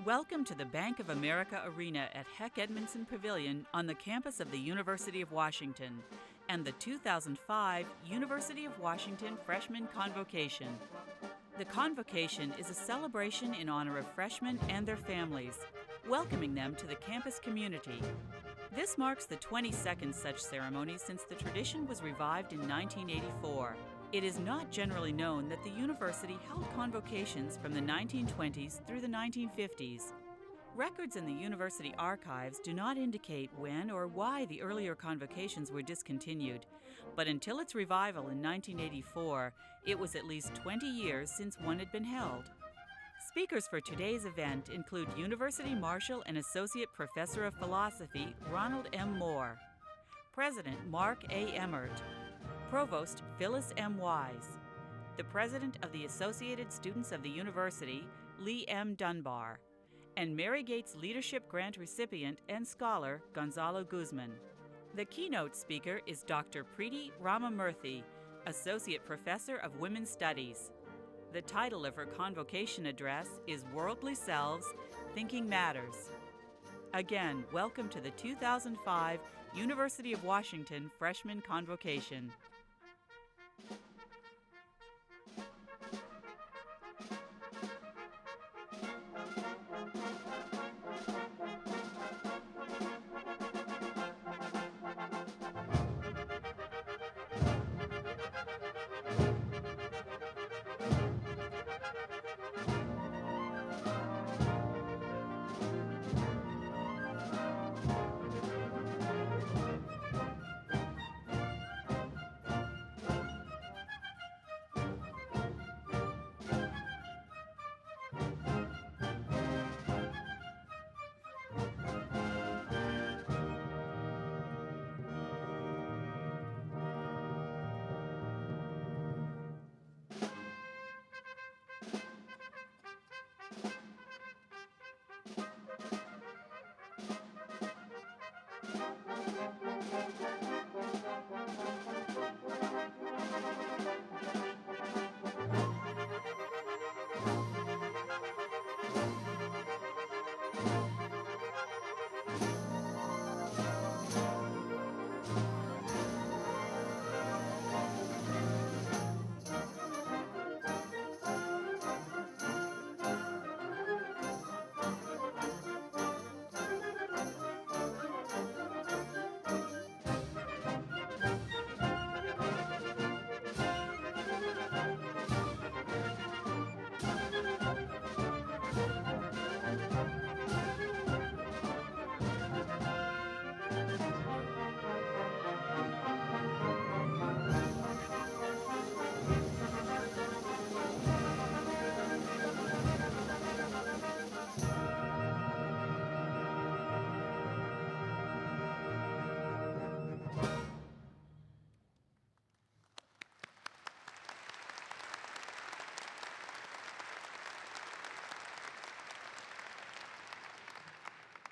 Welcome to the Bank of America Arena at Heck Edmondson Pavilion on the campus of the University of Washington and the 2005 University of Washington Freshman Convocation. The Convocation is a celebration in honor of freshmen and their families, welcoming them to the campus community. This marks the 22nd such ceremony since the tradition was revived in 1984. It is not generally known that the university held convocations from the 1920s through the 1950s. Records in the university archives do not indicate when or why the earlier convocations were discontinued, but until its revival in 1984, it was at least 20 years since one had been held. Speakers for today's event include University Marshall and Associate Professor of Philosophy Ronald M. Moore, President Mark A. Emmert, Provost Phyllis M. Wise, the President of the Associated Students of the University, Lee M. Dunbar, and Mary Gates Leadership Grant recipient and scholar Gonzalo Guzman. The keynote speaker is Dr. Preeti Ramamurthy, Associate Professor of Women's Studies. The title of her convocation address is Worldly Selves, Thinking Matters. Again, welcome to the 2005 University of Washington Freshman Convocation.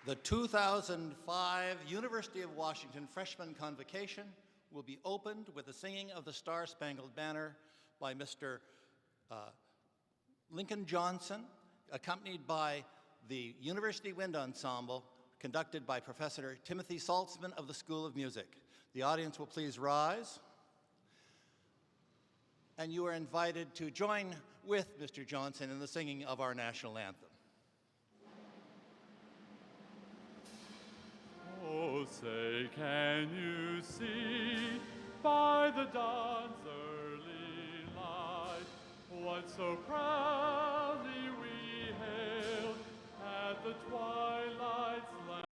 The 2005 University of Washington Freshman Convocation will be opened with the singing of the Star-Spangled Banner by Mr. Lincoln Johnson, accompanied by the University Wind Ensemble, conducted by Professor Timothy Saltzman of the School of Music. The audience will please rise, and you are invited to join with Mr. Johnson in the singing of our national anthem. Oh, say, can you see by the dawn's early light what so proudly we hailed at the twilight's lamp,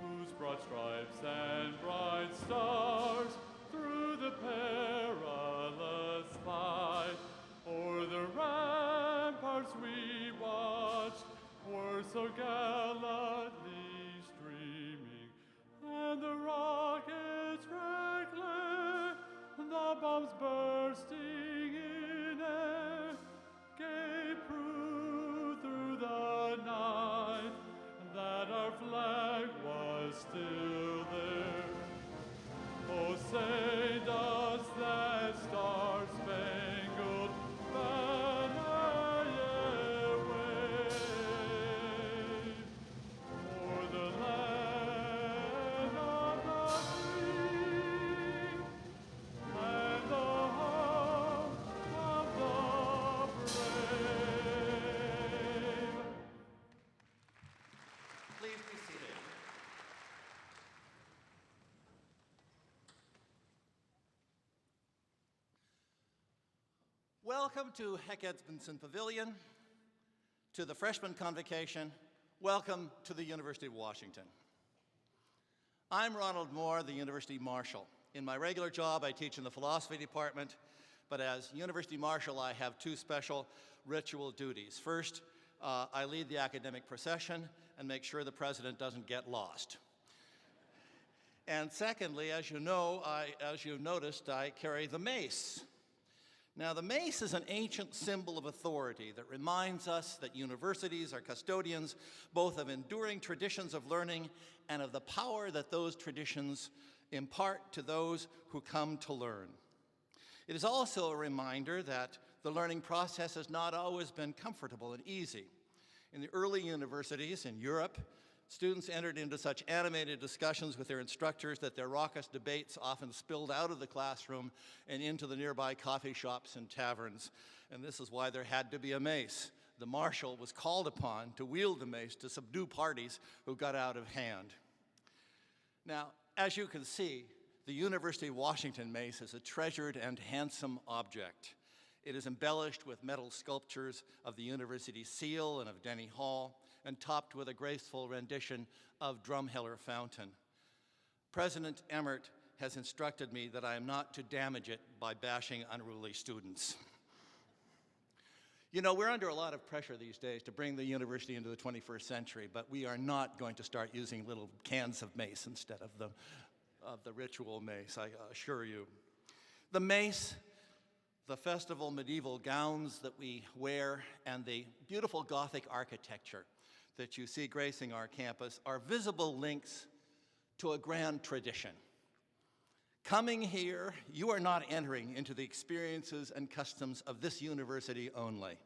whose broad stripes and bright stars through the perilous fight o'er the ramparts we watched were so gallantly and the rockets red glare, the bombs bursting in air, gave proof through the night that our flag was still there. Welcome to Heck Edmondson Pavilion, to the Freshman Convocation. Welcome to the University of Washington. I'm Ronald Moore, the University Marshal. In my regular job, I teach in the philosophy department, but as University Marshal, I have two special ritual duties. First, I lead the academic procession and make sure the president doesn't get lost. And secondly, as you know, as you've noticed, I carry the mace. Now, the mace is an ancient symbol of authority that reminds us that universities are custodians both of enduring traditions of learning and of the power that those traditions impart to those who come to learn. It is also a reminder that the learning process has not always been comfortable and easy. In the early universities in Europe, students entered into such animated discussions with their instructors that their raucous debates often spilled out of the classroom and into the nearby coffee shops and taverns. And this is why there had to be a mace. The marshal was called upon to wield the mace to subdue parties who got out of hand. Now, as you can see, the University of Washington mace is a treasured and handsome object. It is embellished with metal sculptures of the university seal and of Denny Hall, and topped with a graceful rendition of Drumheller Fountain. President Emmert has instructed me that I am not to damage it by bashing unruly students. You know, we're under a lot of pressure these days to bring the university into the 21st century, but we are not going to start using little cans of mace instead of the ritual mace, I assure you. The mace, the festival medieval gowns that we wear, and the beautiful Gothic architecture that you see gracing our campus are visible links to a grand tradition. Coming here, you are not entering into the experiences and customs of this university only.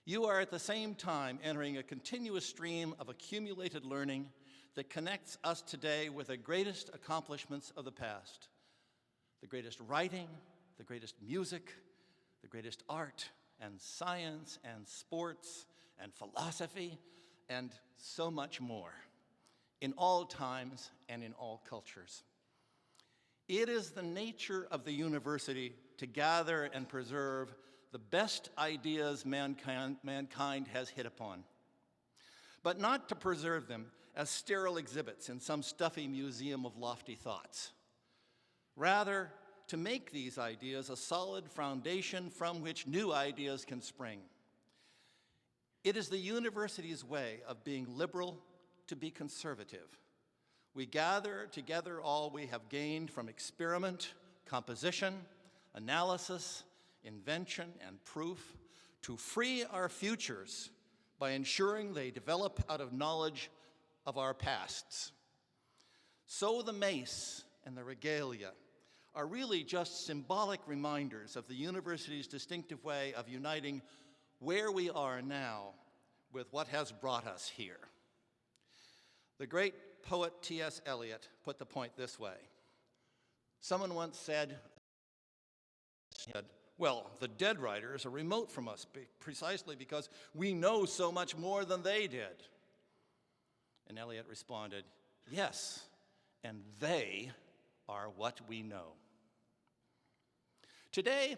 You are at the same time entering a continuous stream of accumulated learning that connects us today with the greatest accomplishments of the past. The greatest writing, the greatest music, the greatest art and science and sports and philosophy, and so much more, in all times and in all cultures. It is the nature of the university to gather and preserve the best ideas mankind has hit upon, but not to preserve them as sterile exhibits in some stuffy museum of lofty thoughts. Rather, to make these ideas a solid foundation from which new ideas can spring. It is the university's way of being liberal to be conservative. We gather together all we have gained from experiment, composition, analysis, invention, and proof to free our futures by ensuring they develop out of knowledge of our pasts. So the mace and the regalia are really just symbolic reminders of the university's distinctive way of uniting where we are now with what has brought us here. The great poet T.S. Eliot put the point this way. Someone once said, well, the dead writers are remote from us precisely because we know so much more than they did. And Eliot responded, yes, and they are what we know. Today,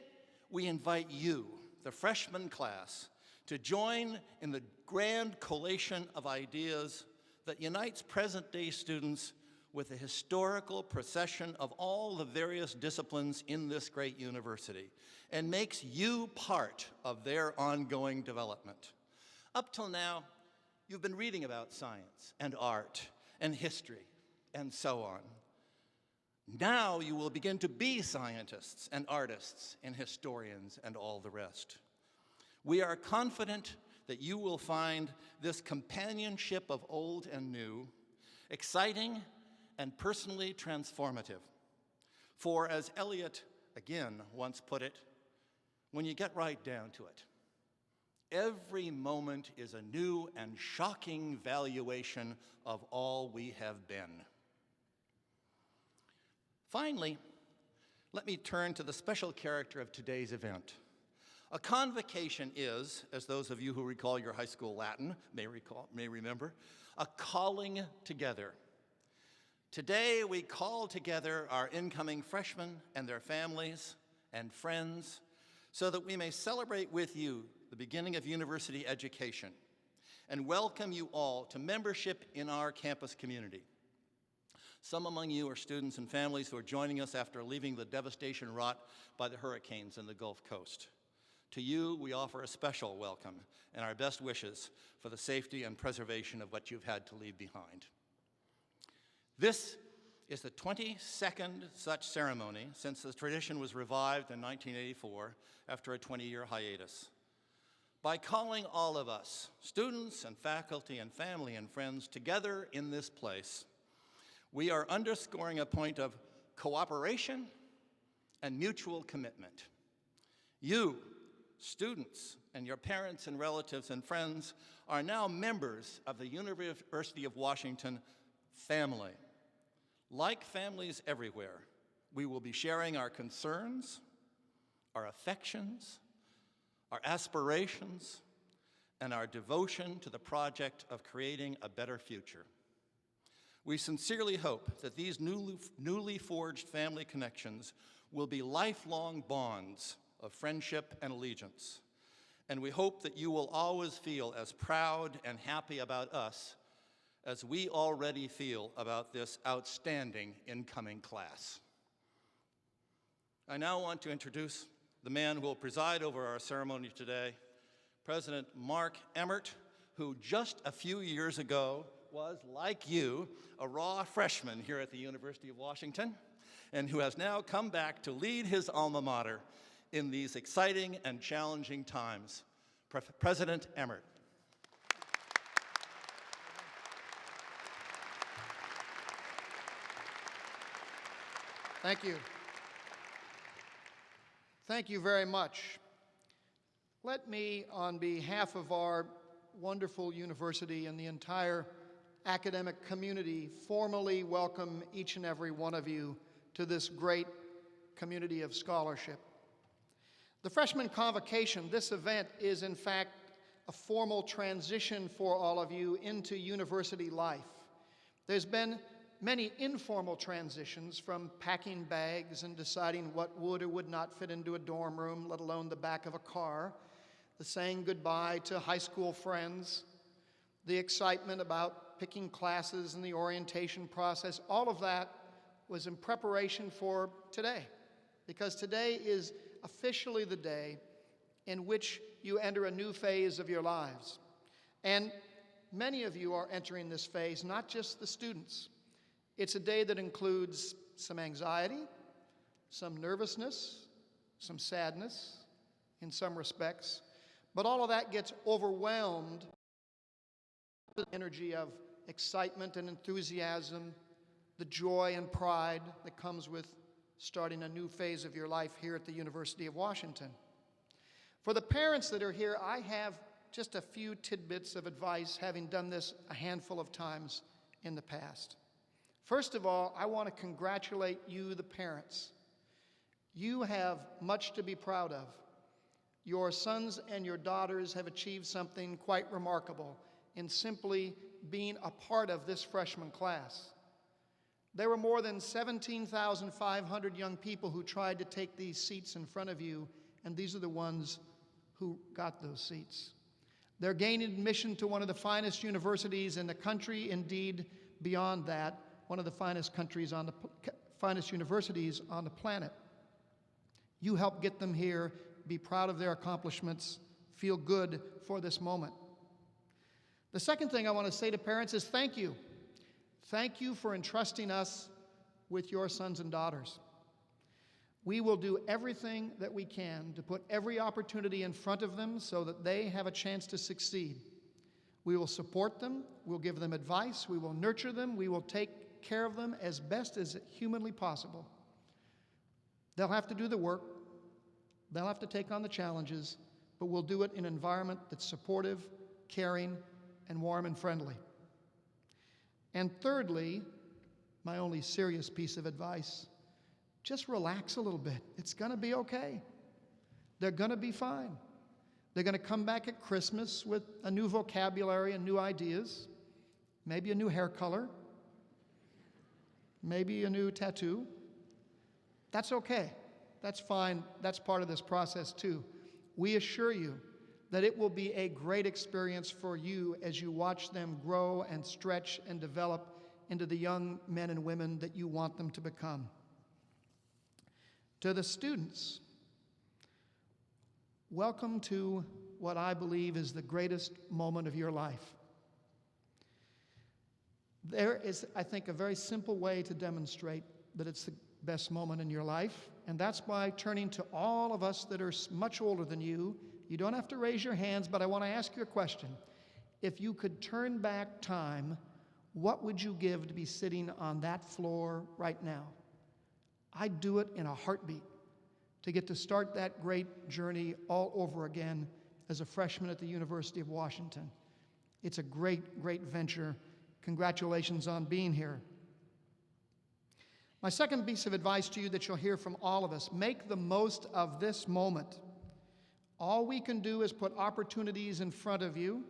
we invite you, the freshman class, to join in the grand collation of ideas that unites present-day students with a historical procession of all the various disciplines in this great university and makes you part of their ongoing development. Up till now, you've been reading about science and art and history and so on. Now you will begin to be scientists and artists and historians and all the rest. We are confident that you will find this companionship of old and new exciting and personally transformative. For as Eliot again once put it, when you get right down to it, every moment is a new and shocking valuation of all we have been. Finally, let me turn to the special character of today's event. A convocation is, as those of you who recall your high school Latin may remember, a calling together. Today we call together our incoming freshmen and their families and friends so that we may celebrate with you the beginning of university education and welcome you all to membership in our campus community. Some among you are students and families who are joining us after leaving the devastation wrought by the hurricanes in the Gulf Coast. To you, we offer a special welcome and our best wishes for the safety and preservation of what you've had to leave behind. This is the 22nd such ceremony since the tradition was revived in 1984 after a 20-year hiatus. By calling all of us, students and faculty and family and friends, together in this place, we are underscoring a point of cooperation and mutual commitment. You, students, and your parents and relatives and friends are now members of the University of Washington family. Like families everywhere, we will be sharing our concerns, our affections, our aspirations, and our devotion to the project of creating a better future. We sincerely hope that these newly forged family connections will be lifelong bonds of friendship and allegiance, and we hope that you will always feel as proud and happy about us as we already feel about this outstanding incoming class. I now want to introduce the man who will preside over our ceremony today, President Mark Emmert, who just a few years ago was, like you, a raw freshman here at the University of Washington, and who has now come back to lead his alma mater in these exciting and challenging times. President Emmert. Thank you. Thank you very much. Let me, on behalf of our wonderful university and the entire academic community, formally welcome each and every one of you to this great community of scholarship. The Freshman Convocation, this event, is in fact a formal transition for all of you into university life. There's been many informal transitions, from packing bags and deciding what would or would not fit into a dorm room, let alone the back of a car, the saying goodbye to high school friends, the excitement about picking classes and the orientation process. All of that was in preparation for today, because today is officially the day in which you enter a new phase of your lives. And many of you are entering this phase, not just the students. It's a day that includes some anxiety, some nervousness, some sadness in some respects, but all of that gets overwhelmed with the energy of excitement and enthusiasm, the joy and pride that comes with starting a new phase of your life here at the University of Washington. For the parents that are here, I have just a few tidbits of advice, having done this a handful of times in the past. First of all, I want to congratulate you, the parents. You have much to be proud of. Your sons and your daughters have achieved something quite remarkable in simply being a part of this freshman class. There were more than 17,500 young people who tried to take these seats in front of you, and these are the ones who got those seats. They're gaining admission to one of the finest universities in the country, indeed beyond that, one of the finest finest universities on the planet. You help get them here, be proud of their accomplishments, feel good for this moment. The second thing I want to say to parents is thank you. Thank you for entrusting us with your sons and daughters. We will do everything that we can to put every opportunity in front of them so that they have a chance to succeed. We will support them, we'll give them advice, we will nurture them, we will take care of them as best as humanly possible. They'll have to do the work, they'll have to take on the challenges, but we'll do it in an environment that's supportive, caring, and warm and friendly. And thirdly, my only serious piece of advice, just relax a little bit. It's going to be okay. They're going to be fine. They're going to come back at Christmas with a new vocabulary and new ideas, maybe a new hair color, maybe a new tattoo. That's okay. That's fine. That's part of this process too. We assure you that it will be a great experience for you as you watch them grow and stretch and develop into the young men and women that you want them to become. To the students, welcome to what I believe is the greatest moment of your life. There is, I think, a very simple way to demonstrate that it's the best moment in your life, and that's by turning to all of us that are much older than you. You don't have to raise your hands, but I want to ask you a question. If you could turn back time, what would you give to be sitting on that floor right now? I'd do it in a heartbeat to get to start that great journey all over again as a freshman at the University of Washington. It's a great, great venture. Congratulations on being here. My second piece of advice to you that you'll hear from all of us, make the most of this moment. All we can do is put opportunities in front of you,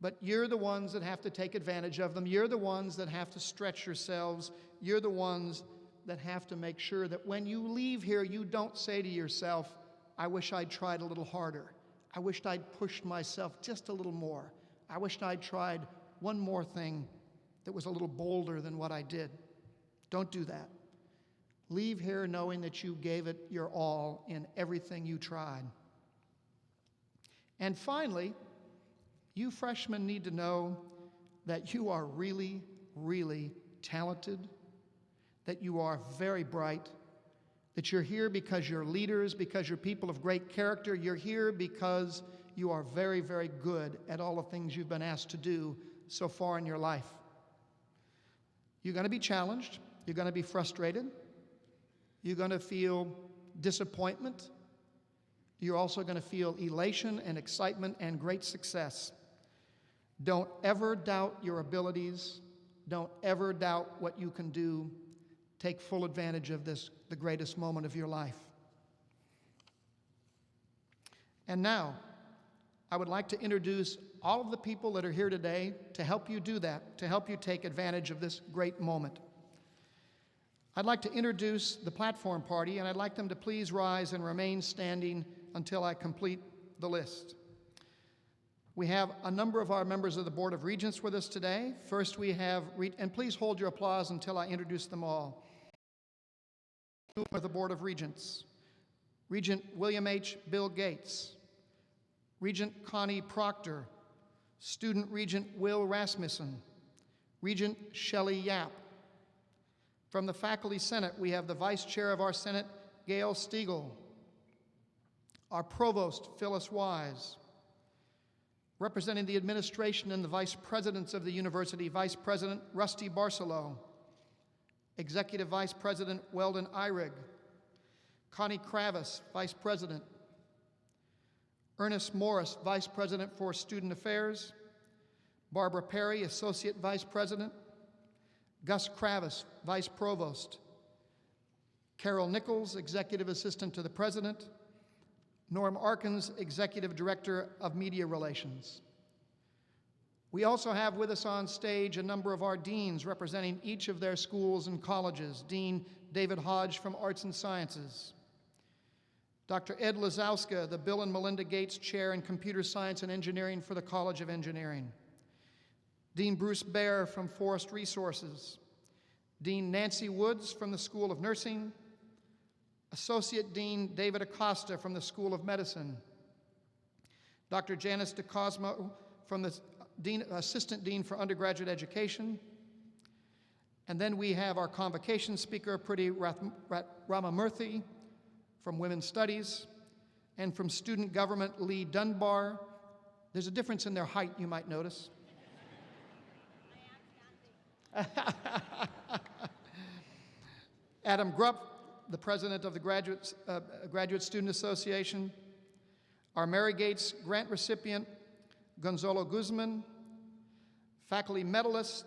but you're the ones that have to take advantage of them. You're the ones that have to stretch yourselves. You're the ones that have to make sure that when you leave here, you don't say to yourself, I wish I'd tried a little harder. I wished I'd pushed myself just a little more. I wished I'd tried one more thing that was a little bolder than what I did. Don't do that. Leave here knowing that you gave it your all in everything you tried. And finally, you freshmen need to know that you are really, really talented, that you are very bright, that you're here because you're leaders, because you're people of great character. You're here because you are very, very good at all the things you've been asked to do so far in your life. You're going to be challenged. You're going to be frustrated. You're going to feel disappointment. You're also going to feel elation and excitement and great success. Don't ever doubt your abilities. Don't ever doubt what you can do. Take full advantage of this, the greatest moment of your life. And now, I would like to introduce all of the people that are here today to help you do that, to help you take advantage of this great moment. I'd like to introduce the platform party, and I'd like them to please rise and remain standing until I complete the list. We have a number of our members of the Board of Regents with us today. First we have, and please hold your applause until I introduce them all. Of the Board of Regents, Regent William H. Bill Gates, Regent Connie Proctor, Student Regent Will Rasmussen, Regent Shelley Yap. From the Faculty Senate, we have the Vice Chair of our Senate, Gail Stiegel, our Provost, Phyllis Wise, representing the administration and the Vice Presidents of the University, Vice President Rusty Barcelo, Executive Vice President Weldon Eyrig, Connie Kravis, Vice President, Ernest Morris, Vice President for Student Affairs, Barbara Perry, Associate Vice President, Gus Kravis, Vice Provost, Carol Nichols, Executive Assistant to the President, Norm Arkins, Executive Director of Media Relations. We also have with us on stage a number of our deans representing each of their schools and colleges. Dean David Hodge from Arts and Sciences, Dr. Ed Lazowska, the Bill and Melinda Gates Chair in Computer Science and Engineering for the College of Engineering, Dean Bruce Baer from Forest Resources, Dean Nancy Woods from the School of Nursing, Associate Dean David Acosta from the School of Medicine, Dr. Janice DeCosmo from the Assistant Dean for Undergraduate Education, and then we have our Convocation speaker, Priti Ramamurthy from Women's Studies, and from Student Government, Lee Dunbar. There's a difference in their height, you might notice. Adam Grupp, the president of the Graduate Student Association, our Mary Gates grant recipient, Gonzalo Guzman, faculty medalist,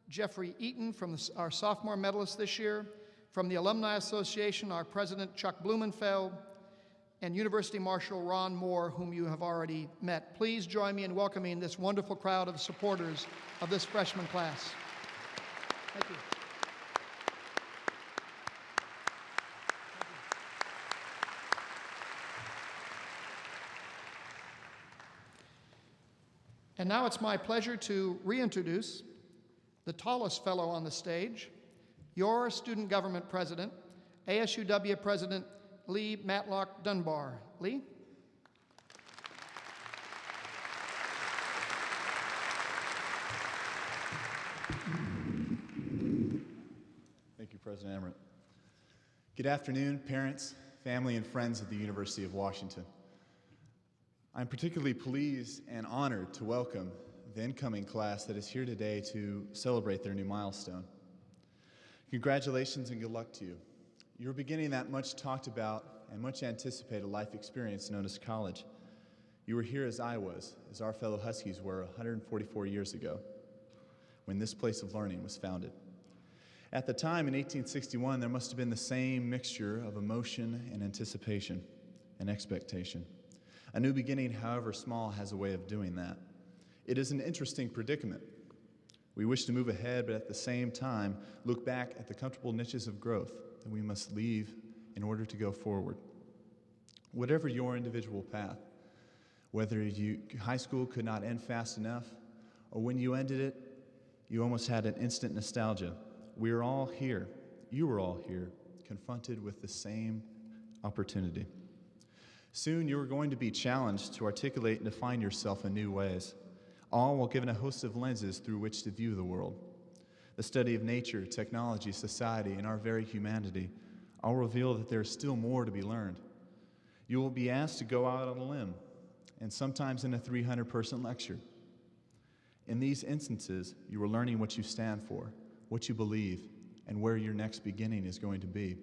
Jeffrey Eaton, our sophomore medalist this year, from the Alumni Association, our president, Chuck Blumenfeld, and University Marshal Ron Moore, whom you have already met. Please join me in welcoming this wonderful crowd of supporters of this freshman class. Thank you. And now it's my pleasure to reintroduce the tallest fellow on the stage, your student government president, ASUW President Lee Matlock Dunbar. Lee? Thank you, President Emmerich. Good afternoon, parents, family, and friends of the University of Washington. I'm particularly pleased and honored to welcome the incoming class that is here today to celebrate their new milestone. Congratulations and good luck to you. You're beginning that much talked about and much anticipated life experience known as college. You were here as I was, as our fellow Huskies were 144 years ago, when this place of learning was founded. At the time, in 1861, there must have been the same mixture of emotion and anticipation and expectation. A new beginning, however small, has a way of doing that. It is an interesting predicament. We wish to move ahead, but at the same time, look back at the comfortable niches of growth that we must leave in order to go forward. Whatever your individual path, whether high school could not end fast enough, or when you ended it, you almost had an instant nostalgia. We are all here, you are all here, confronted with the same opportunity. Soon you are going to be challenged to articulate and define yourself in new ways, all while given a host of lenses through which to view the world. The study of nature, technology, society, and our very humanity all reveal that there is still more to be learned. You will be asked to go out on a limb, and sometimes in a 300-person lecture. In these instances, you are learning what you stand for, what you believe, and where your next beginning is going to be.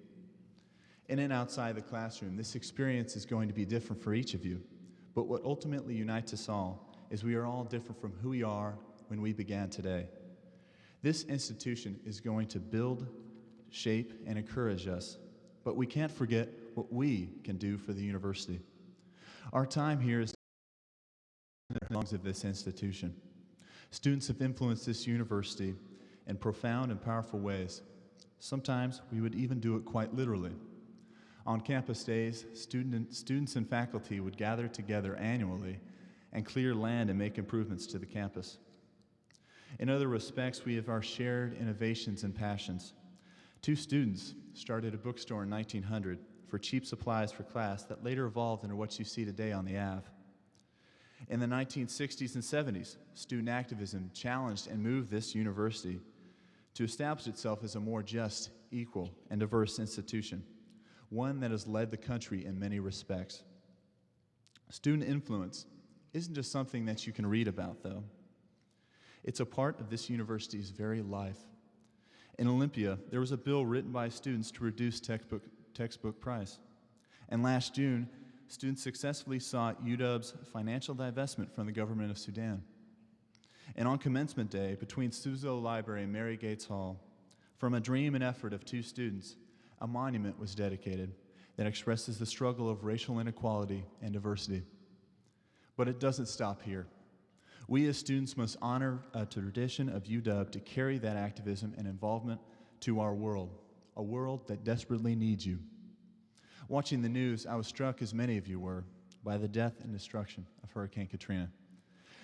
In and outside the classroom, this experience is going to be different for each of you, but what ultimately unites us all is we are all different from who we are when we began today. This institution is going to build, shape, and encourage us, but we can't forget what we can do for the university. Our time here is the lungs of this institution. Students have influenced this university in profound and powerful ways. Sometimes we would even do it quite literally. On campus days, students and faculty would gather together annually and clear land and make improvements to the campus. In other respects, we have our shared innovations and passions. Two students started a bookstore in 1900 for cheap supplies for class that later evolved into what you see today on the Ave. In the 1960s and 70s, student activism challenged and moved this university to establish itself as a more just, equal, and diverse institution, one that has led the country in many respects. Student influence isn't just something that you can read about, though. It's a part of this university's very life. In Olympia, there was a bill written by students to reduce textbook price. And last June, students successfully sought UW's financial divestment from the government of Sudan. And on commencement day, between Suzo Library and Mary Gates Hall, from a dream and effort of two students, a monument was dedicated that expresses the struggle of racial inequality and diversity. But it doesn't stop here. We as students must honor a tradition of UW to carry that activism and involvement to our world, a world that desperately needs you. Watching the news, I was struck, as many of you were, by the death and destruction of Hurricane Katrina.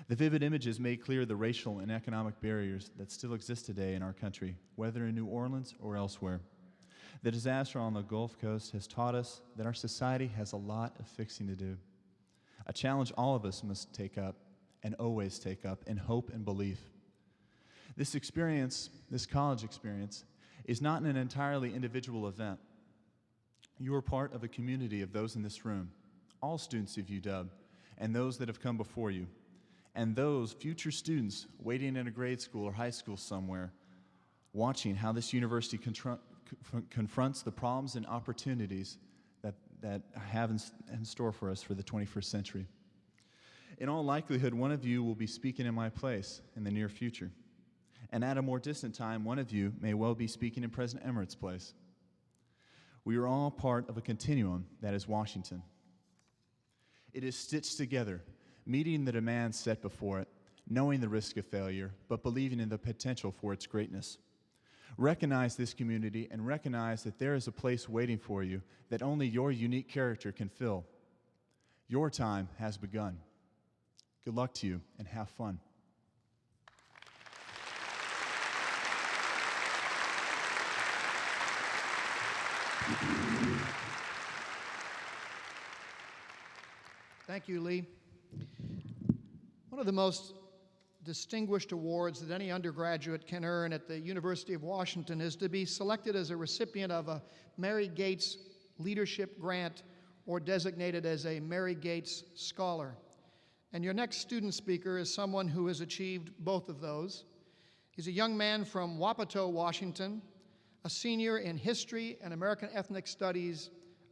The vivid images made clear the racial and economic barriers that still exist today in our country, whether in New Orleans or elsewhere. The disaster on the Gulf Coast has taught us that our society has a lot of fixing to do, a challenge all of us must take up and always take up in hope and belief. This experience, this college experience, is not an entirely individual event. You are part of a community of those in this room, all students of UW, and those that have come before you, and those future students waiting in a grade school or high school somewhere, watching how this university confronts the problems and opportunities that have in store for us for the 21st century. In all likelihood, one of you will be speaking in my place in the near future. And at a more distant time, one of you may well be speaking in President Emmerich's place. We are all part of a continuum that is Washington. It is stitched together, meeting the demands set before it, knowing the risk of failure, but believing in the potential for its greatness. Recognize this community and recognize that there is a place waiting for you that only your unique character can fill. Your time has begun. Good luck to you, and have fun. Thank you, Lee. One of the most distinguished awards that any undergraduate can earn at the University of Washington is to be selected as a recipient of a Mary Gates Leadership Grant or designated as a Mary Gates Scholar. And your next student speaker is someone who has achieved both of those. He's a young man from Wapato, Washington, a senior in history and American ethnic studies,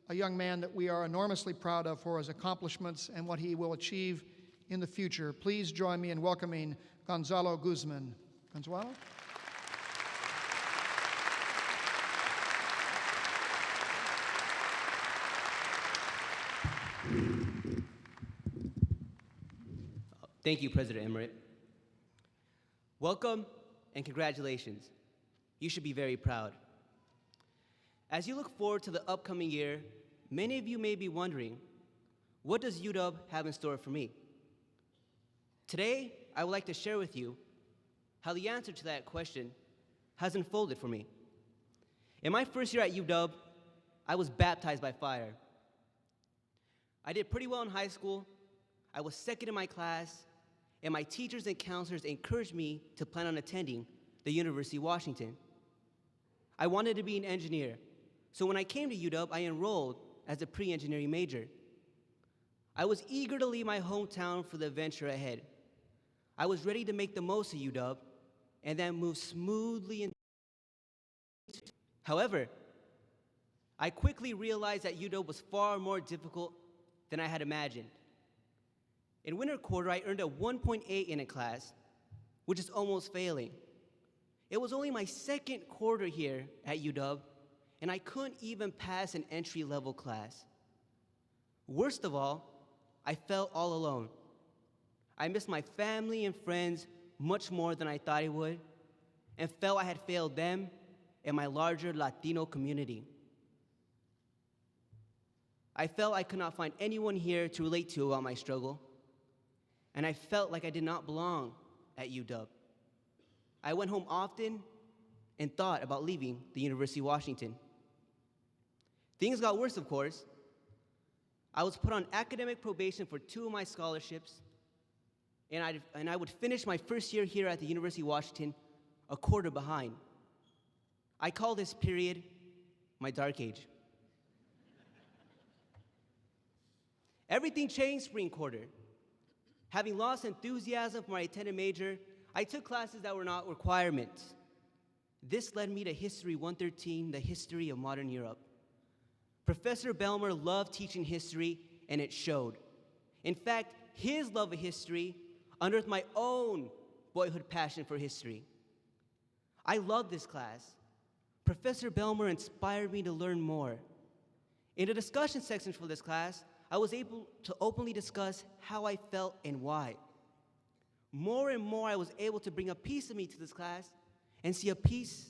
a young man that we are enormously proud of for his accomplishments and what he will achieve in the future. Please join me in welcoming Gonzalo Guzman. Gonzalo? Thank you, President Emmerich. Welcome and congratulations. You should be very proud. As you look forward to the upcoming year, many of you may be wondering, what does UW have in store for me? Today, I would like to share with you how the answer to that question has unfolded for me. In my first year at UW, I was baptized by fire. I did pretty well in high school. I was second in my class, and my teachers and counselors encouraged me to plan on attending the University of Washington. I wanted to be an engineer, so when I came to UW, I enrolled as a pre-engineering major. I was eager to leave my hometown for the adventure ahead. I was ready to make the most of UW and then move smoothly into. However, I quickly realized that UW was far more difficult than I had imagined. In winter quarter, I earned a 1.8 in a class, which is almost failing. It was only my second quarter here at UW, and I couldn't even pass an entry-level class. Worst of all, I felt all alone. I missed my family and friends much more than I thought I would, and felt I had failed them and my larger Latino community. I felt I could not find anyone here to relate to about my struggle, and I felt like I did not belong at UW. I went home often and thought about leaving the University of Washington. Things got worse, of course. I was put on academic probation for 2 of my scholarships, and I would finish my first year here at the University of Washington a quarter behind. I call this period my dark age. Everything changed spring quarter. Having lost enthusiasm for my attended major, I took classes that were not requirements. This led me to History 113, the history of modern Europe. Professor Belmer loved teaching history, and it showed. In fact, his love of history unearthed my own boyhood passion for history. I loved this class. Professor Belmer inspired me to learn more. In the discussion section for this class, I was able to openly discuss how I felt and why. More and more, I was able to bring a piece of me to this class and see a piece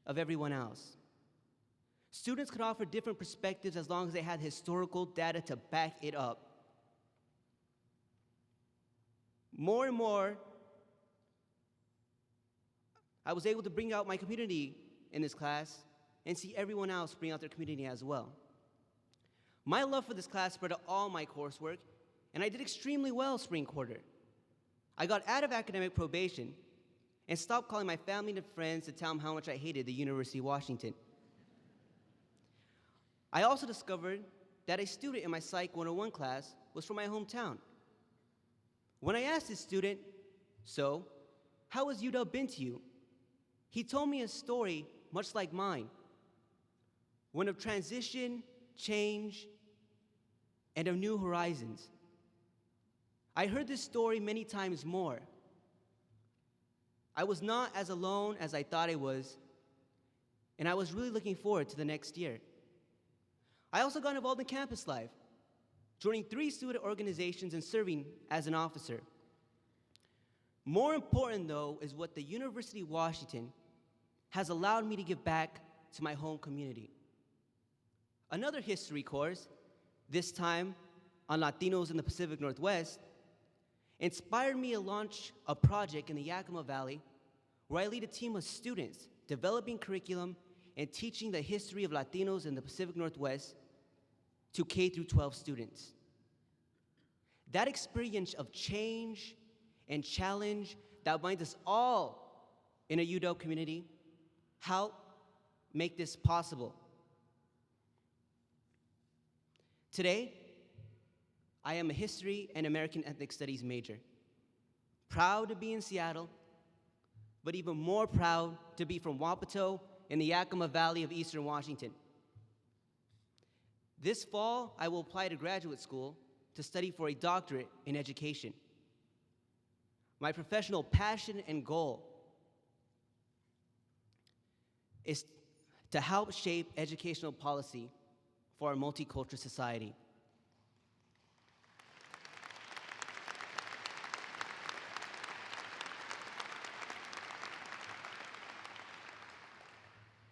of everyone else. Students could offer different perspectives as long as they had historical data to back it up. More and more, I was able to bring out my community in this class and see everyone else bring out their community as well. My love for this class spread to all my coursework, and I did extremely well spring quarter. I got out of academic probation and stopped calling my family and friends to tell them how much I hated the University of Washington. I also discovered that a student in my Psych 101 class was from my hometown. When I asked this student, "So, how has UW been to you?" he told me a story much like mine, one of transition, change, and of new horizons. I heard this story many times more. I was not as alone as I thought I was, and I was really looking forward to the next year. I also got involved in campus life, joining 3 student organizations and serving as an officer. More important, though, is what the University of Washington has allowed me to give back to my home community. Another history course, this time on Latinos in the Pacific Northwest, inspired me to launch a project in the Yakima Valley where I lead a team of students developing curriculum and teaching the history of Latinos in the Pacific Northwest to K through 12 students. That experience of change and challenge that binds us all in a UW community helped make this possible. Today, I am a history and American ethnic studies major. Proud to be in Seattle, but even more proud to be from Wapato in the Yakima Valley of Eastern Washington. This fall, I will apply to graduate school to study for a doctorate in education. My professional passion and goal is to help shape educational policy for our multicultural society.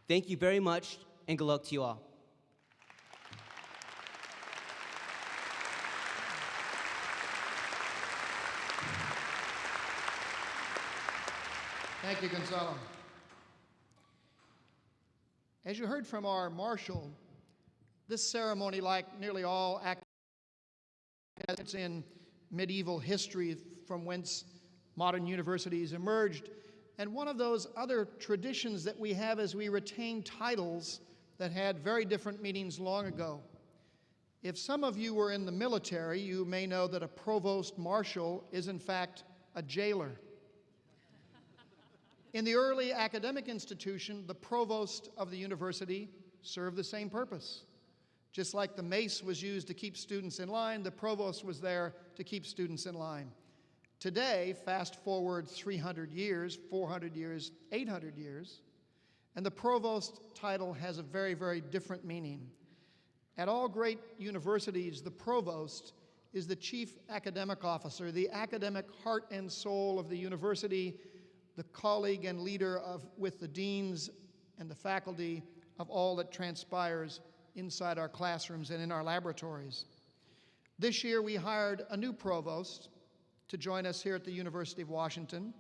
Thank you very much, and good luck to you all. Thank you, Gonzalo. As you heard from our marshal, this ceremony, like nearly all academics in medieval history from whence modern universities emerged, and one of those other traditions that we have is we retain titles that had very different meanings long ago. If some of you were in the military, you may know that a provost marshal is in fact a jailer. In the early academic institution, the provost of the university served the same purpose. Just like the mace was used to keep students in line, the provost was there to keep students in line. Today, fast forward 300 years, 400 years, 800 years, and the provost title has a very, very different meaning. At all great universities, the provost is the chief academic officer, the academic heart and soul of the university, the colleague and leader with the deans and the faculty of all that transpires inside our classrooms and in our laboratories. This year, we hired a new provost to join us here at the University of Washington.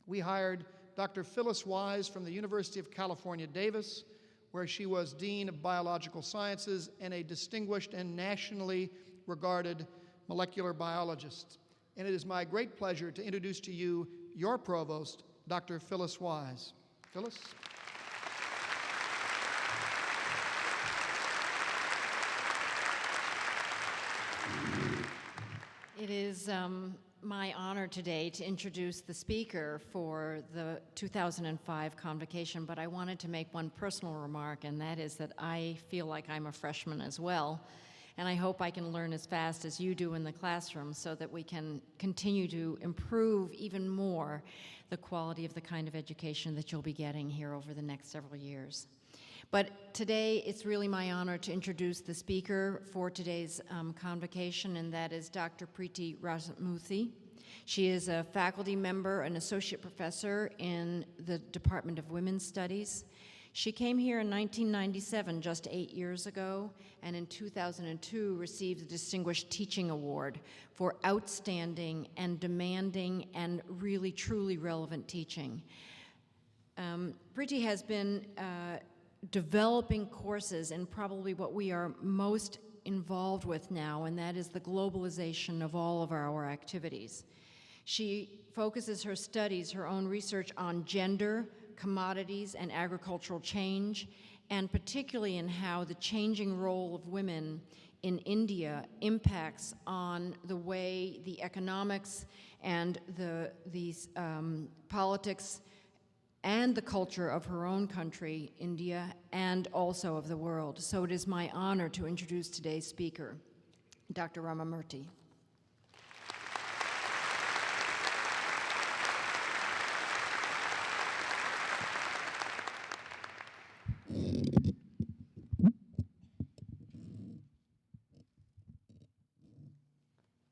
We hired Dr. Phyllis Wise from the University of California, Davis, where she was Dean of Biological Sciences and a distinguished and nationally regarded molecular biologist. And it is my great pleasure to introduce to you your provost, Dr. Phyllis Wise. Phyllis? It is my honor today to introduce the speaker for the 2005 Convocation, but I wanted to make one personal remark, and that is that I feel like I'm a freshman as well, and I hope I can learn as fast as you do in the classroom so that we can continue to improve even more the quality of the kind of education that you'll be getting here over the next several years. But today, it's really my honor to introduce the speaker for today's convocation, and that is Dr. Preeti Rasamurthy. She is a faculty member, an associate professor in the Department of Women's Studies. She came here in 1997, just 8 years ago, and in 2002 received the Distinguished Teaching Award for outstanding and demanding and really truly relevant teaching. Preeti has been developing courses in probably what we are most involved with now, and that is the globalization of all of our activities. She focuses her studies, her own research on gender, commodities, and agricultural change, and particularly in how the changing role of women in India impacts on the way the economics and the politics and the culture of her own country, India, and also of the world. So it is my honor to introduce today's speaker, Dr. Rasamurthy.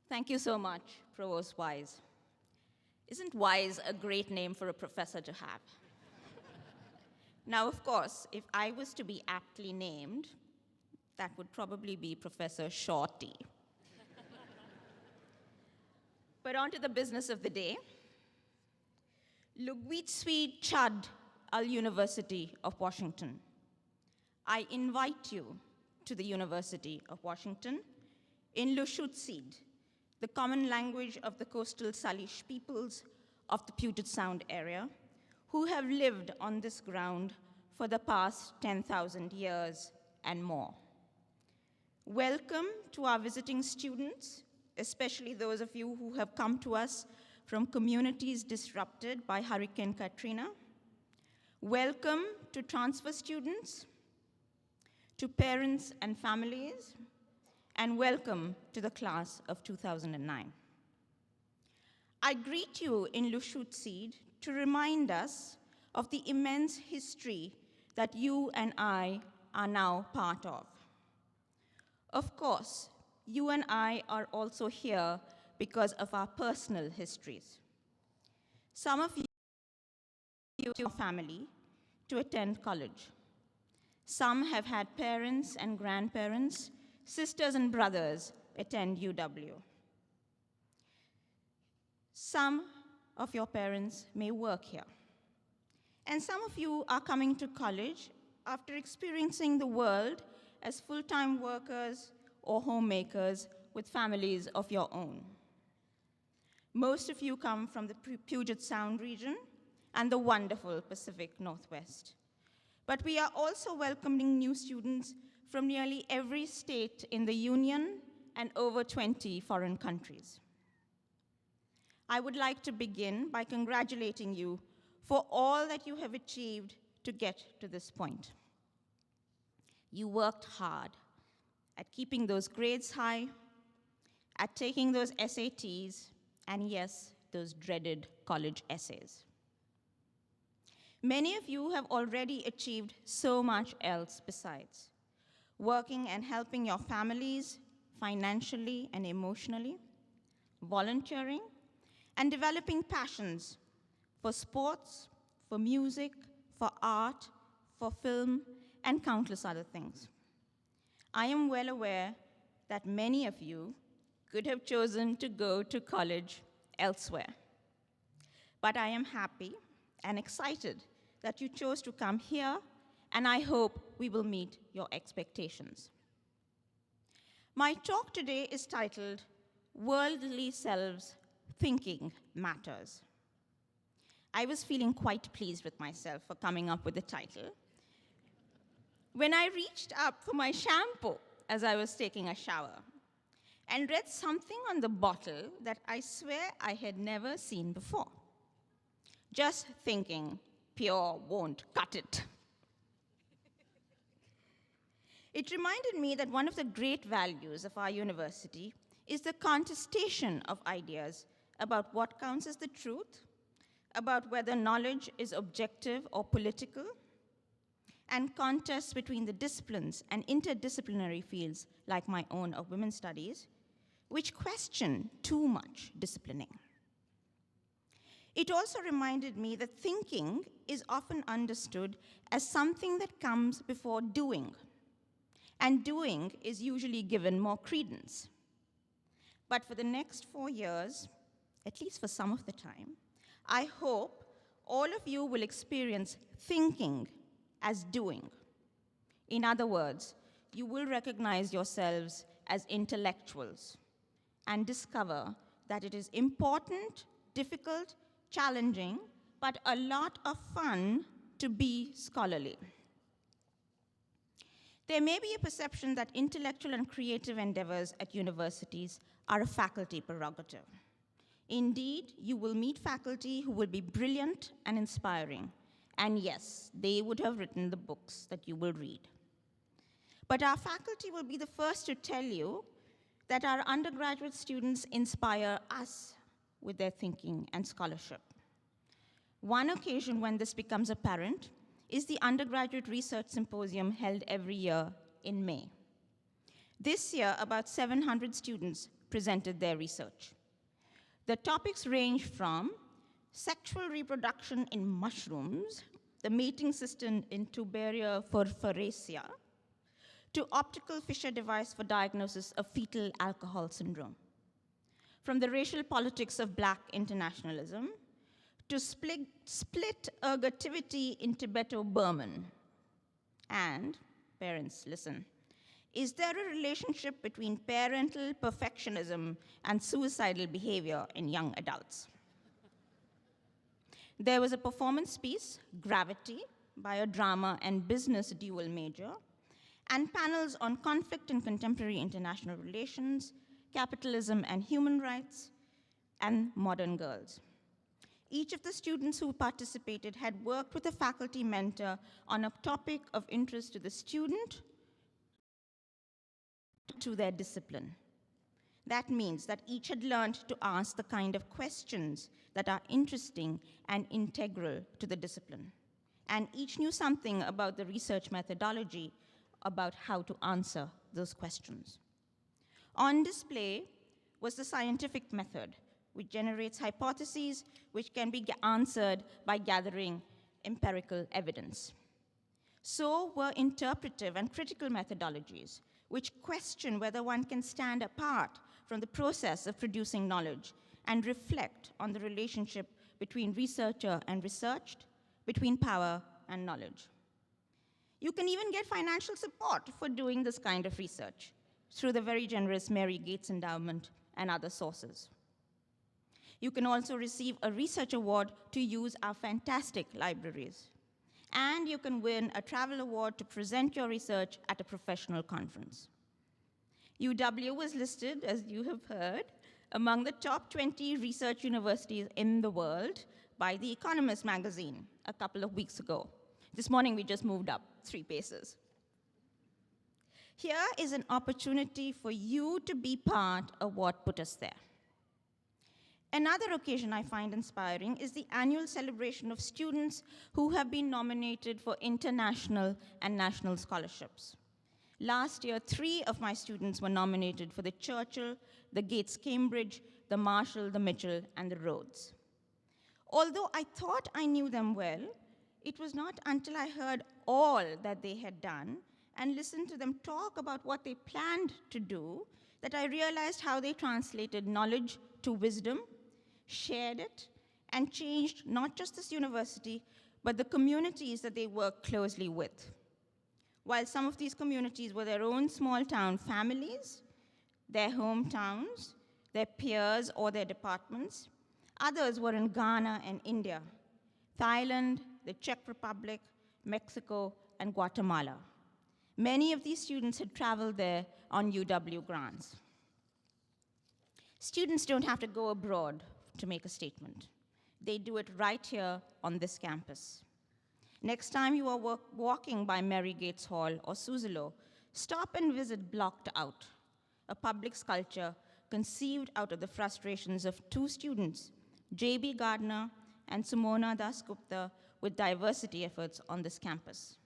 Thank you so much, Provost Wise. Isn't Wise a great name for a professor to have? Now, of course, if I was to be aptly named, that would probably be Professor Shorty. But on to the business of the day. Lugwitswi Chad Al University of Washington. I invite you to the University of Washington in Lushootseed, the common language of the coastal Salish peoples of the Puget Sound area, who have lived on this ground for the past 10,000 years and more. Welcome to our visiting students, especially those of you who have come to us from communities disrupted by Hurricane Katrina. Welcome to transfer students, to parents and families, and welcome to the class of 2009. I greet you in Lushootseed to remind us of the immense history that you and I are now part of. Of course, you and I are also here because of our personal histories. Some of you your family to attend college. Some have had parents and grandparents, sisters and brothers attend UW. Some of your parents may work here. And some of you are coming to college after experiencing the world as full-time workers or homemakers with families of your own. Most of you come from the Puget Sound region and the wonderful Pacific Northwest. But we are also welcoming new students from nearly every state in the Union and over 20 foreign countries. I would like to begin by congratulating you for all that you have achieved to get to this point. You worked hard at keeping those grades high, at taking those SATs, and yes, those dreaded college essays. Many of you have already achieved so much else besides, working and helping your families financially and emotionally, volunteering, and developing passions for sports, for music, for art, for film, and countless other things. I am well aware that many of you could have chosen to go to college elsewhere. But I am happy and excited that you chose to come here, and I hope we will meet your expectations. My talk today is titled, Worldly Selves Thinking Matters. I was feeling quite pleased with myself for coming up with the title. When I reached up for my shampoo as I was taking a shower and read something on the bottle that I swear I had never seen before. Just thinking, pure won't cut it. It reminded me that one of the great values of our university is the contestation of ideas about what counts as the truth, about whether knowledge is objective or political, and contests between the disciplines and interdisciplinary fields like my own of women's studies, which question too much disciplining. It also reminded me that thinking is often understood as something that comes before doing, and doing is usually given more credence. But for the next 4 years, at least for some of the time, I hope all of you will experience thinking as doing. In other words, you will recognize yourselves as intellectuals and discover that it is important, difficult, challenging, but a lot of fun to be scholarly. There may be a perception that intellectual and creative endeavors at universities are a faculty prerogative. Indeed, you will meet faculty who will be brilliant and inspiring. And yes, they would have written the books that you will read. But our faculty will be the first to tell you that our undergraduate students inspire us with their thinking and scholarship. One occasion when this becomes apparent is the undergraduate research symposium held every year in May. This year, about 700 students presented their research. The topics range from sexual reproduction in mushrooms, the mating system in Tuberia furfuracea, to optical Fisher device for diagnosis of fetal alcohol syndrome. from the racial politics of black internationalism to split ergativity in Tibeto-Burman. And, parents, listen, is there a relationship between parental perfectionism and suicidal behavior in young adults? There was a performance piece, Gravity, by a drama and business dual major, and panels on conflict in contemporary international relations, capitalism and human rights, and modern girls. Each of the students who participated had worked with a faculty mentor on a topic of interest to the student, to their discipline. That means that each had learned to ask the kind of questions that are interesting and integral to the discipline. And each knew something about the research methodology about how to answer those questions. On display was the scientific method, which generates hypotheses which can be answered by gathering empirical evidence. So were interpretive and critical methodologies, which question whether one can stand apart from the process of producing knowledge and reflect on the relationship between researcher and researched, between power and knowledge. You can even get financial support for doing this kind of research through the very generous Mary Gates Endowment and other sources. You can also receive a research award to use our fantastic libraries. And you can win a travel award to present your research at a professional conference. UW was listed, as you have heard, among the top 20 research universities in the world by The Economist magazine a couple of weeks ago. This morning we just moved up 3 paces. Here is an opportunity for you to be part of what put us there. Another occasion I find inspiring is the annual celebration of students who have been nominated for international and national scholarships. Last year, 3 of my students were nominated for the Churchill, the Gates Cambridge, the Marshall, the Mitchell, and the Rhodes. Although I thought I knew them well, it was not until I heard all that they had done and listened to them talk about what they planned to do that I realized how they translated knowledge to wisdom, shared it, and changed not just this university, but the communities that they work closely with. While some of these communities were their own small town families, their hometowns, their peers, or their departments, others were in Ghana and India, Thailand, the Czech Republic, Mexico, and Guatemala. Many of these students had traveled there on UW grants. Students don't have to go abroad to make a statement. They do it right here on this campus. Next time you are walking by Mary Gates Hall or Suzzallo, stop and visit Blocked Out, a public sculpture conceived out of the frustrations of 2 students, J.B. Gardner and Sumona Dasgupta, with diversity efforts on this campus.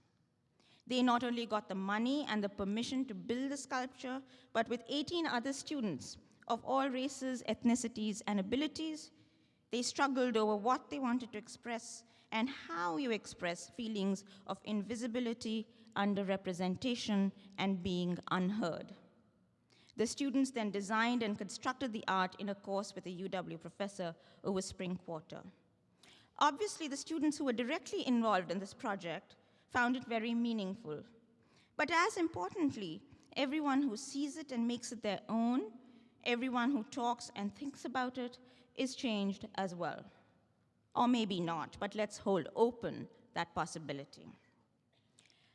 They not only got the money and the permission to build the sculpture, but with 18 other students of all races, ethnicities, and abilities, they struggled over what they wanted to express and how you express feelings of invisibility, underrepresentation, and being unheard. The students then designed and constructed the art in a course with a UW professor over spring quarter. Obviously, the students who were directly involved in this project found it very meaningful. But as importantly, everyone who sees it and makes it their own, everyone who talks and thinks about it, is changed as well. Or maybe not, but let's hold open that possibility.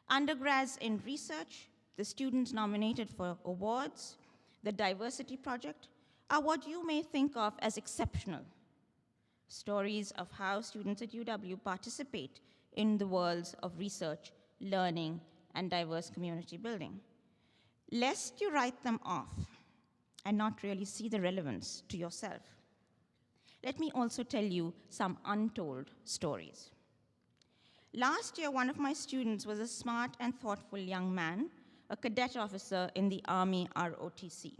Undergrads in research, the students nominated for awards, the diversity project, are what you may think of as exceptional. Stories of how students at UW participate in the worlds of research, learning, and diverse community building. Lest you write them off and not really see the relevance to yourself, let me also tell you some untold stories. Last year, one of my students was a smart and thoughtful young man, a cadet officer in the Army ROTC.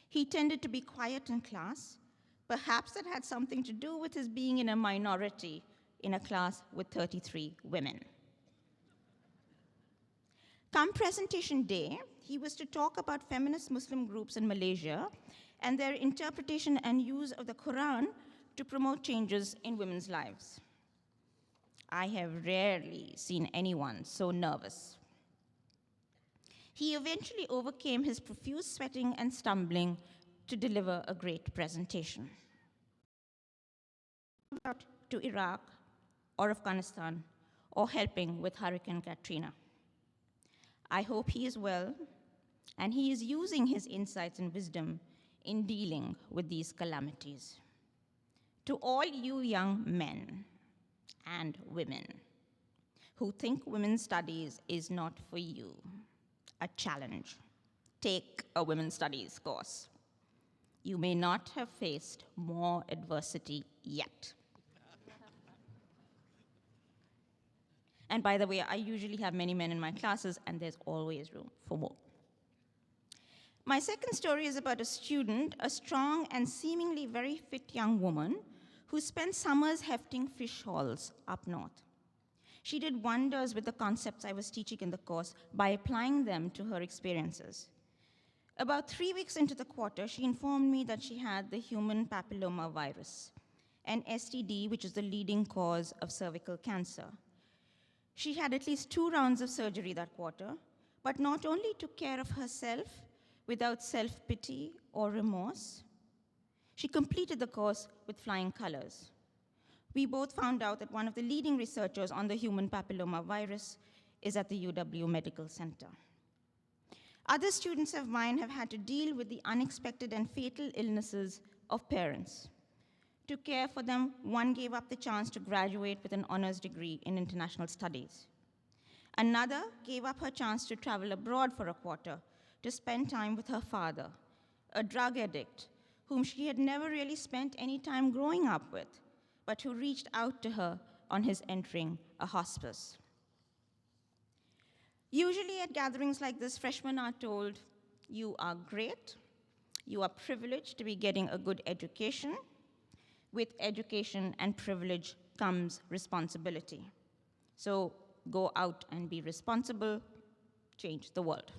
He tended to be quiet in class. Perhaps that had something to do with his being in a minority in a class with 33 women. Come presentation day, he was to talk about feminist Muslim groups in Malaysia and their interpretation and use of the Quran to promote changes in women's lives. I have rarely seen anyone so nervous. He eventually overcame his profuse sweating and stumbling to deliver a great presentation. Out to Iraq or Afghanistan or helping with Hurricane Katrina. I hope he is well and he is using his insights and wisdom in dealing with these calamities. To all you young men and women who think women's studies is not for you, a challenge. Take a women's studies course. You may not have faced more adversity yet. And by the way, I usually have many men in my classes, and there's always room for more. My second story is about a student, a strong and seemingly very fit young woman who spent summers hefting fish hauls up north. She did wonders with the concepts I was teaching in the course by applying them to her experiences. About 3 weeks into the quarter, she informed me that she had the human papilloma virus, an STD which is the leading cause of cervical cancer. She had at least 2 rounds of surgery that quarter, but not only took care of herself without self-pity or remorse, she completed the course with flying colors. We both found out that one of the leading researchers on the human papilloma virus is at the UW Medical Center. Other students of mine have had to deal with the unexpected and fatal illnesses of parents. To care for them, one gave up the chance to graduate with an honors degree in international studies. Another gave up her chance to travel abroad for a quarter to spend time with her father, a drug addict whom she had never really spent any time growing up with, but who reached out to her on his entering a hospice. Usually at gatherings like this, freshmen are told, you are great, you are privileged to be getting a good education. With education and privilege comes responsibility. So go out and be responsible, change the world.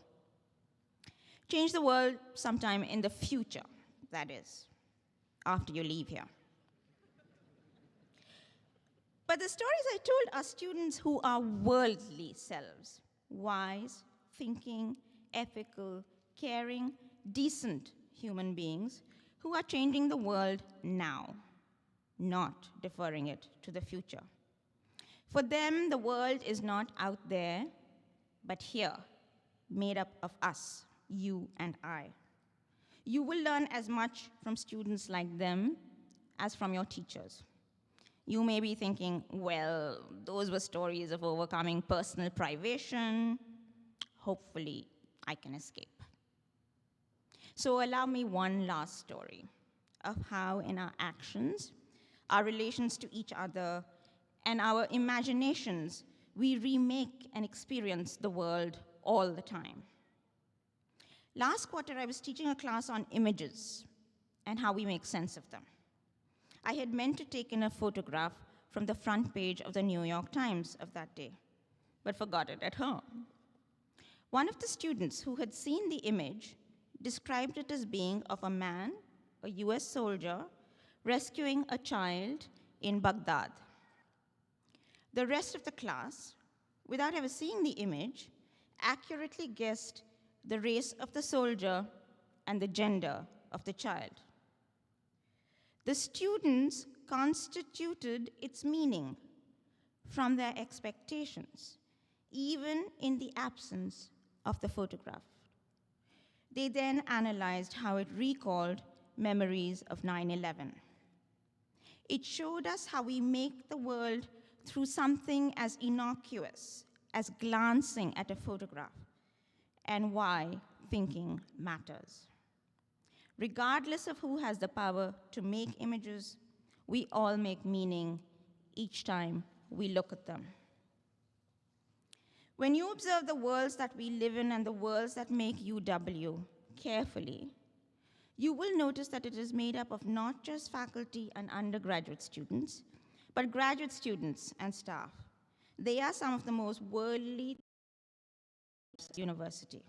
Change the world sometime in the future, that is, after you leave here. But the stories I told are students who are worldly selves, wise, thinking, ethical, caring, decent human beings who are changing the world now, not deferring it to the future. For them, the world is not out there, but here, made up of us, you and I. You will learn as much from students like them as from your teachers. You may be thinking, well, those were stories of overcoming personal privation. Hopefully, I can escape. So allow me one last story of how in our actions, our relations to each other, and our imaginations, we remake and experience the world all the time. Last quarter, I was teaching a class on images and how we make sense of them. I had meant to take in a photograph from the front page of the New York Times of that day, but forgot it at home. One of the students who had seen the image described it as being of a man, a US soldier, rescuing a child in Baghdad. The rest of the class, without ever seeing the image, accurately guessed the race of the soldier and the gender of the child. The students constituted its meaning from their expectations, even in the absence of the photograph. They then analyzed how it recalled memories of 9/11. It showed us how we make the world through something as innocuous as glancing at a photograph, and why thinking matters. Regardless of who has the power to make images, we all make meaning each time we look at them. When you observe the worlds that we live in and the worlds that make UW carefully, you will notice that it is made up of not just faculty and undergraduate students, but graduate students and staff. They are some of the most worldly university.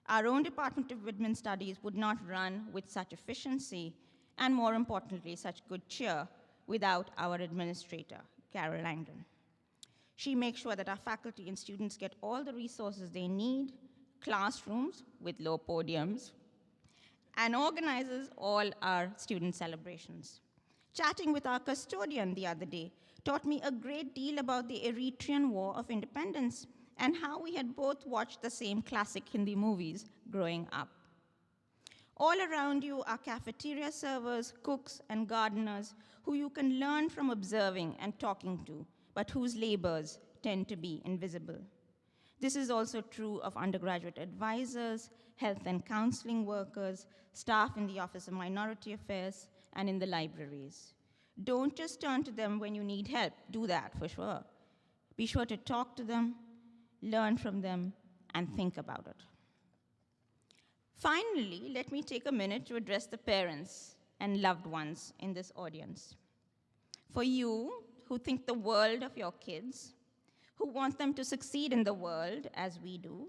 Our own Department of Women's Studies would not run with such efficiency and, more importantly, such good cheer without our administrator, Carol Langdon. She makes sure that our faculty and students get all the resources they need, classrooms with low podiums, and organizes all our student celebrations. Chatting with our custodian the other day taught me a great deal about the Eritrean War of Independence and how we had both watched the same classic Hindi movies growing up. All around you are cafeteria servers, cooks, and gardeners who you can learn from observing and talking to, but whose labors tend to be invisible. This is also true of undergraduate advisors, health and counseling workers, staff in the Office of Minority Affairs, and in the libraries. Don't just turn to them when you need help. Do that for sure. Be sure to talk to them, learn from them, and think about it. Finally, let me take a minute to address the parents and loved ones in this audience. For you who think the world of your kids, who want them to succeed in the world as we do,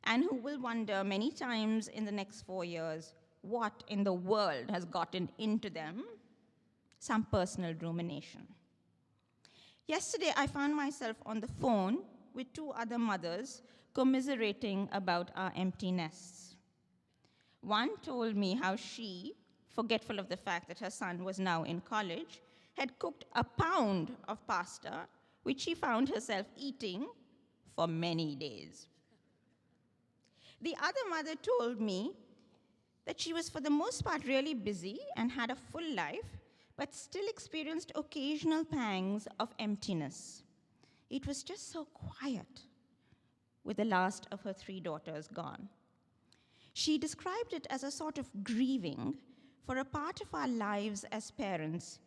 and who will wonder many times in the next 4 years what in the world has gotten into them, some personal rumination. Yesterday, I found myself on the phone with 2 other mothers commiserating about our empty nests. One told me how she, forgetful of the fact that her son was now in college, had cooked a pound of pasta, which she found herself eating for many days. The other mother told me that she was, for the most part, really busy and had a full life, but still experienced occasional pangs of emptiness. It was just so quiet with the last of her 3 daughters gone. She described it as a sort of grieving for a part of our lives as parents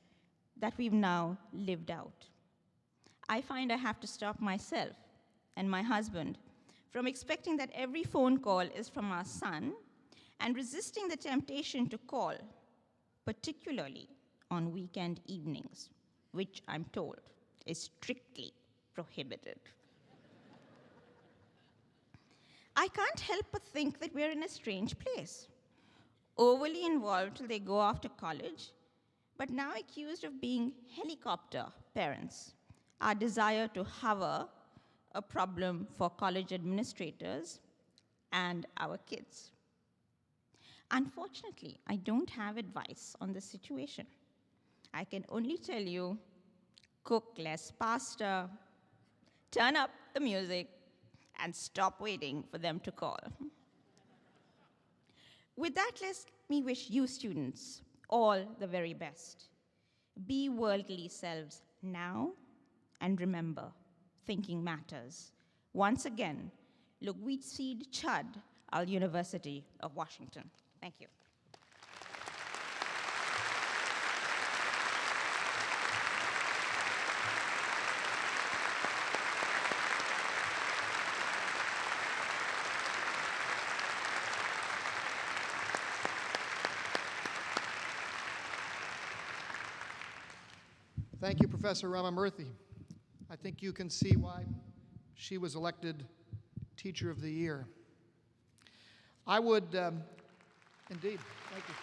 that we've now lived out. I find I have to stop myself and my husband from expecting that every phone call is from our son and resisting the temptation to call, particularly on weekend evenings, which I'm told is strictly prohibited. I can't help but think that we're in a strange place. Overly involved till they go off to college, but now accused of being helicopter parents. Our desire to hover a problem for college administrators and our kids. Unfortunately, I don't have advice on the situation. I can only tell you, cook less pasta, turn up the music, and stop waiting for them to call. With that, let me wish you students all the very best. Be worldly selves now, and remember, thinking matters. Once again, Lugweetseed Chud, Al University of Washington. Thank you. Thank you, Professor Ramamurthy. I think you can see why she was elected Teacher of the Year. I would, indeed, thank you.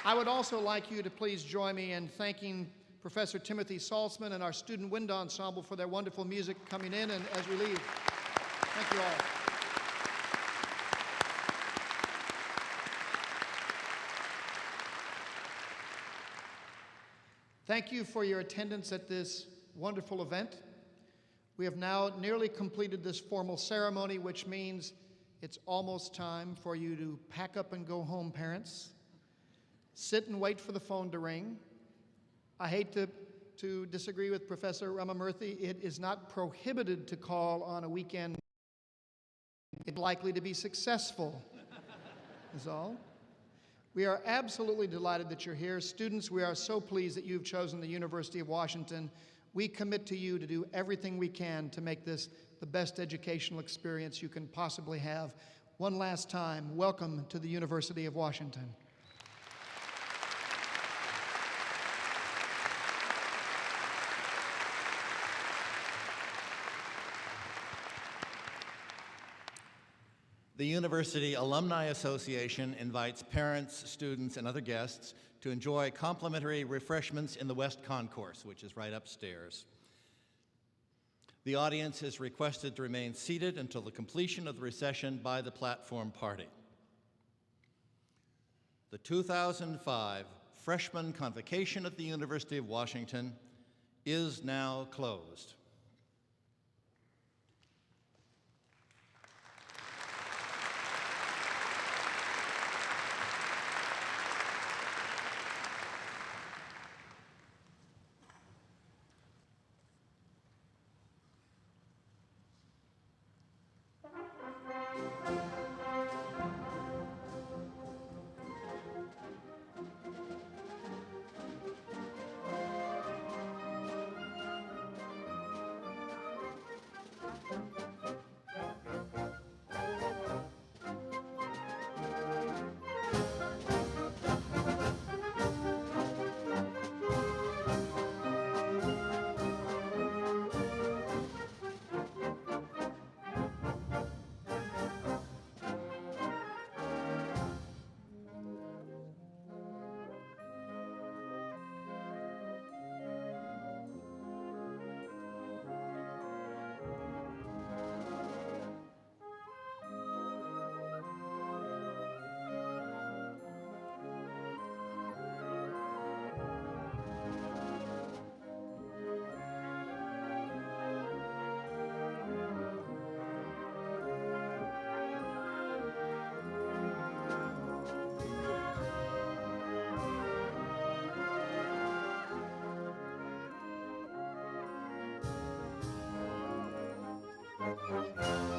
I would also like you to please join me in thanking Professor Timothy Saltzman and our student wind ensemble for their wonderful music coming in and as we leave. Thank you all. Thank you for your attendance at this wonderful event. We have now nearly completed this formal ceremony, which means it's almost time for you to pack up and go home, parents. Sit and wait for the phone to ring. I hate to disagree with Professor Ramamurthy. It is not prohibited to call on a weekend. It's likely to be successful, is all. We are absolutely delighted that you're here. Students, we are so pleased that you've chosen the University of Washington. We commit to you to do everything we can to make this the best educational experience you can possibly have. One last time, welcome to the University of Washington. The University Alumni Association invites parents, students, and other guests to enjoy complimentary refreshments in the West Concourse, which is right upstairs. The audience is requested to remain seated until the completion of the recession by the platform party. The 2005 Freshman Convocation at the University of Washington is now closed. Thank you.